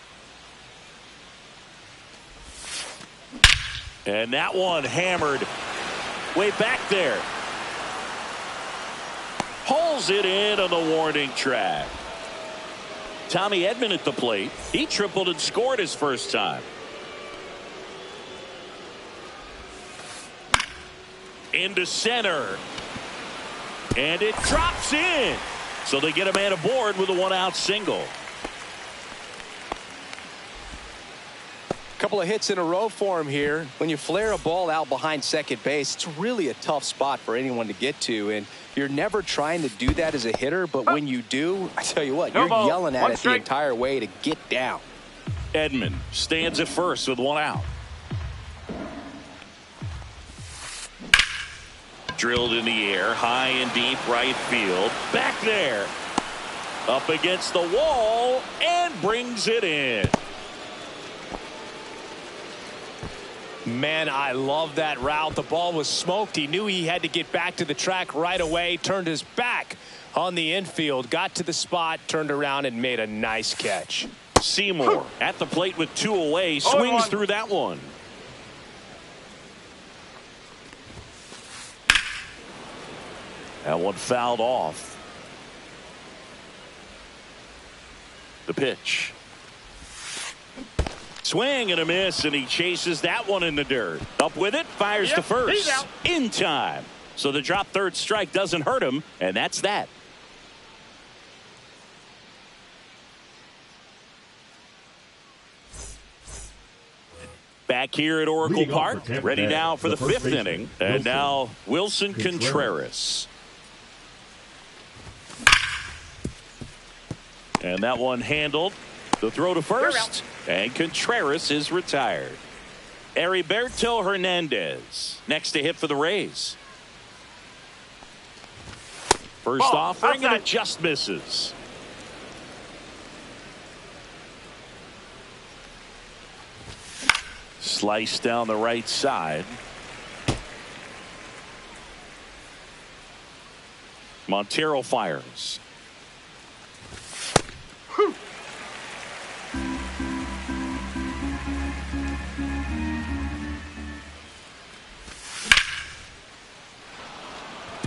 And that one hammered way back there. Pulls it in on the warning track. Tommy Edman at the plate. He tripled and scored his first time. Into center. And it drops in. So they get a man aboard with a 1-out single. Couple of hits in a row for him here. When you flare a ball out behind second base, it's really a tough spot for anyone to get to, and you're never trying to do that as a hitter, but when you do, I tell you what, you're yelling at it the entire way to get down. Edman stands at first with 1 out. Drilled in the air, high and deep right field. Back there. Up against the wall and brings it in. Man, I love that route. The ball was smoked. He knew he had to get back to the track right away. Turned his back on the infield. Got to the spot, turned around, and made a nice catch. Seymour at the plate with 2 away. Swings through that one. That one fouled off. The pitch. Swing and a miss, and he chases that one in the dirt. Up with it, fires to first. In time. So the drop third strike doesn't hurt him, and that's that. Back here at Oracle Park, ready now for the 5th inning. And now Wilson Contreras. And that one handled. The throw to first. And Contreras is retired. Heriberto Hernandez next to hit for the Rays. First offering, and it just misses. Slice down the right side. Montero fires.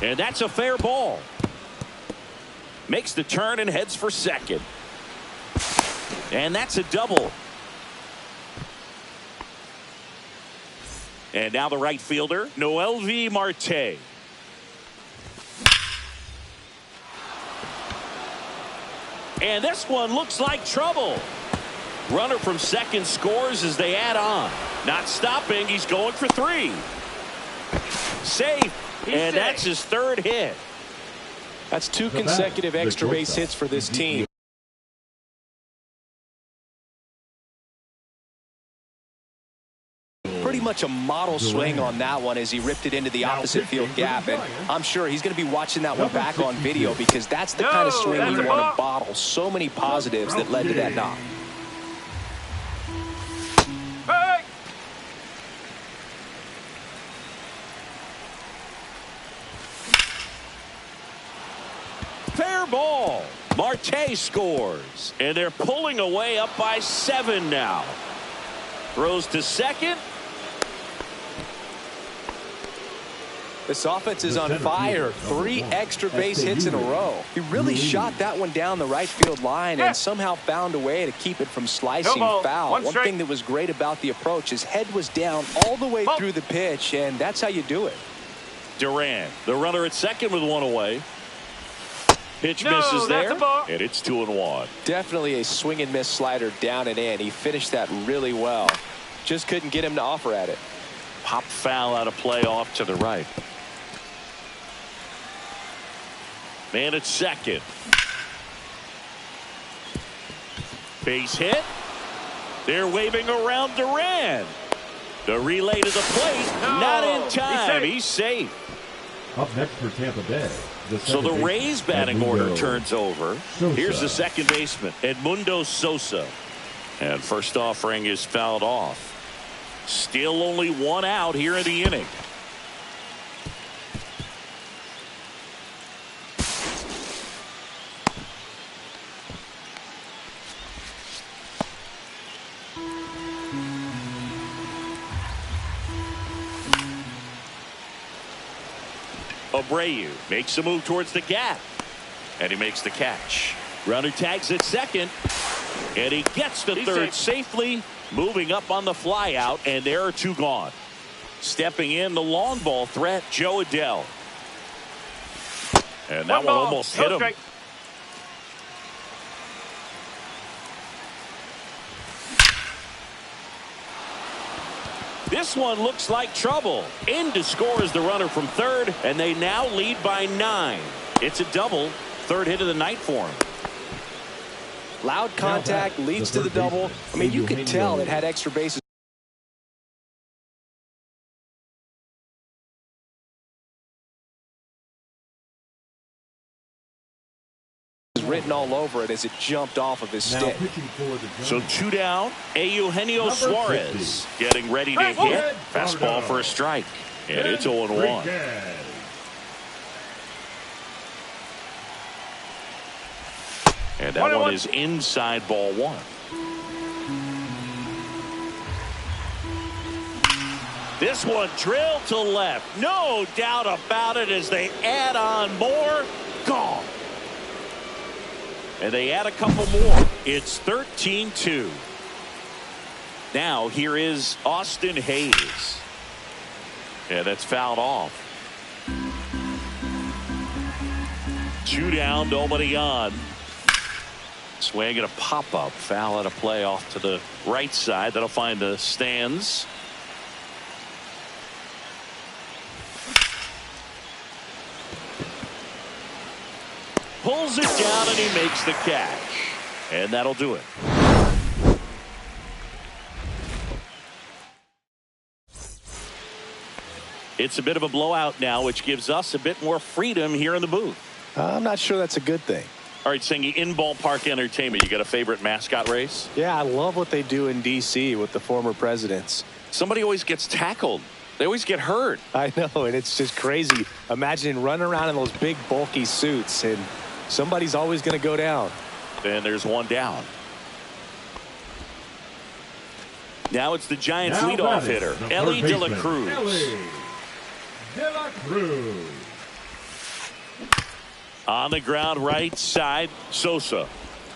And that's a fair ball. Makes the turn and heads for second. And that's a double. And now the right fielder, Noelvi Marte. And this one looks like trouble. Runner from second scores as they add on. Not stopping. He's going for 3. Safe. And that's his 3rd hit. That's 2 consecutive extra base hits for this team. Pretty much a model swing on that one as he ripped it into the opposite field gap. And I'm sure he's going to be watching that one back on video because that's the kind of swing you want to bottle. So many positives that led to that knock. Fair ball. Marte scores. And they're pulling away up by 7 now. Throws to second. This offense is on fire. 3 extra base hits in a row. He really shot that one down the right field line and somehow found a way to keep it from slicing foul. One thing that was great about the approach, his head was down all the way through the pitch, and that's how you do it. Duran, the runner at second with 1 away. Pitch misses there, and it's 2-1. Definitely a swing and miss slider down and in. He finished that really well. Just couldn't get him to offer at it. Pop foul out of play off to the right. Man at second. Base hit. They're waving around Duran. The relay to the plate. Not in time. He's safe. Up next for Tampa Bay. So the Rays batting order turns over. Here's the second baseman, Edmundo Sosa. And first offering is fouled off. Still only 1 out here in the inning. Abreu makes a move towards the gap. And he makes the catch. Runner tags at second. And he gets to third safely. Moving up on the fly out. And there are 2 gone. Stepping in the long ball threat, Joe Adell. And that one almost hit him. This one looks like trouble. In to score is the runner from third, and they now lead by 9. It's a double. 3rd hit of the night for him. Loud contact leads to the double. I mean, you could tell it had extra bases. Written all over it as it jumped off of his stick. So 2 down. Eugenio Suarez getting ready to hit. Fastball for a strike. And it's 0-1. And that one is inside ball 1. This one drilled to left. No doubt about it as they add on more. Gone. And they add a couple more. It's 13-2. Now here is Austin Hayes. And that's fouled off. 2 down, nobody on. Swing and a pop-up. Foul out of play off to the right side. That'll find the stands. Pulls it down and he makes the catch. And that'll do it. It's a bit of a blowout now, which gives us a bit more freedom here in the booth. I'm not sure that's a good thing. All right, Singy, in ballpark entertainment, you got a favorite mascot race? Yeah, I love what they do in D.C. with the former presidents. Somebody always gets tackled. They always get hurt. I know, and it's just crazy. Imagining running around in those big, bulky suits, and somebody's always going to go down. And there's 1 down. Now it's the Giants leadoff hitter, Ellie De La Cruz. On the ground right side, Sosa.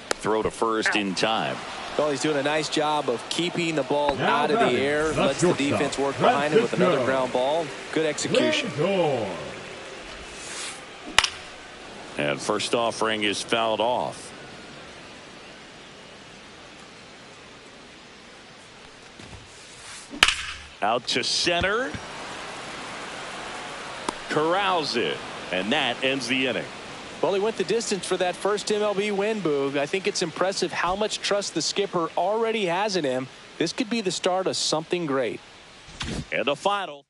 Throw to first in time. Well, he's doing a nice job of keeping the ball Now out of the batting, air. the Lets the defense work behind him with another ground ball. Good execution. Lindor. And first offering is fouled off. Out to center. Corrals it. And that ends the inning. Well, he went the distance for that first MLB win, Boog. I think it's impressive how much trust the skipper already has in him. This could be the start of something great. And the final.